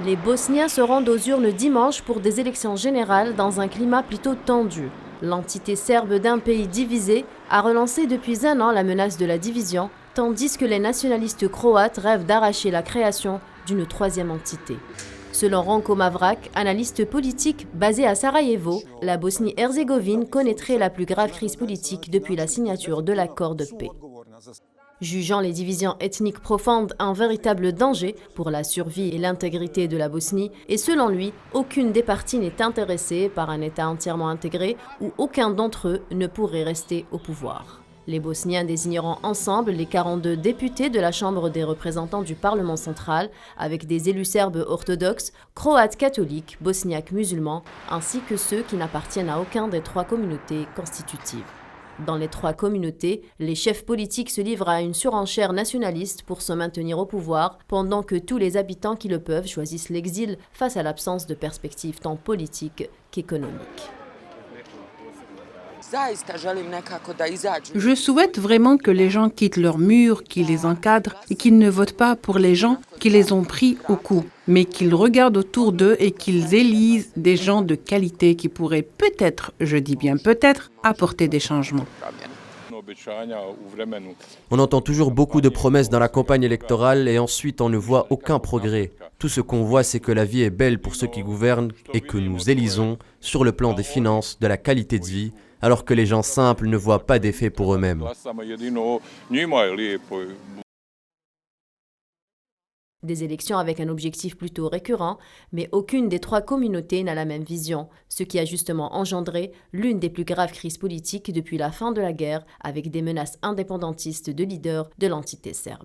Les Bosniens se rendent aux urnes dimanche pour des élections générales dans un climat plutôt tendu. L'entité serbe d'un pays divisé a relancé depuis un an la menace de la division, tandis que les nationalistes croates rêvent d'arracher la création d'une troisième entité. Selon Ranko Mavrak, analyste politique basé à Sarajevo, la Bosnie-Herzégovine connaîtrait la plus grave crise politique depuis la signature de l'accord de paix. Jugeant les divisions ethniques profondes un véritable danger pour la survie et l'intégrité de la Bosnie, et selon lui, aucune des parties n'est intéressée par un État entièrement intégré où aucun d'entre eux ne pourrait rester au pouvoir. Les Bosniens désigneront ensemble les 42 députés de la Chambre des représentants du Parlement central, avec des élus serbes orthodoxes, croates catholiques, bosniaques musulmans, ainsi que ceux qui n'appartiennent à aucun des trois communautés constitutives. Dans les trois communautés, les chefs politiques se livrent à une surenchère nationaliste pour se maintenir au pouvoir, pendant que tous les habitants qui le peuvent choisissent l'exil face à l'absence de perspectives tant politiques qu'économiques. Je souhaite vraiment que les gens quittent leurs murs, qu'ils les encadrent et qu'ils ne votent pas pour les gens qui les ont pris au cou, mais qu'ils regardent autour d'eux et qu'ils élisent des gens de qualité qui pourraient peut-être, je dis bien peut-être, apporter des changements. On entend toujours beaucoup de promesses dans la campagne électorale et ensuite on ne voit aucun progrès. Tout ce qu'on voit, c'est que la vie est belle pour ceux qui gouvernent et que nous élisons sur le plan des finances, de la qualité de vie, alors que les gens simples ne voient pas d'effet pour eux-mêmes. Des élections avec un objectif plutôt récurrent, mais aucune des trois communautés n'a la même vision, ce qui a justement engendré l'une des plus graves crises politiques depuis la fin de la guerre, avec des menaces indépendantistes de leaders de l'entité serbe.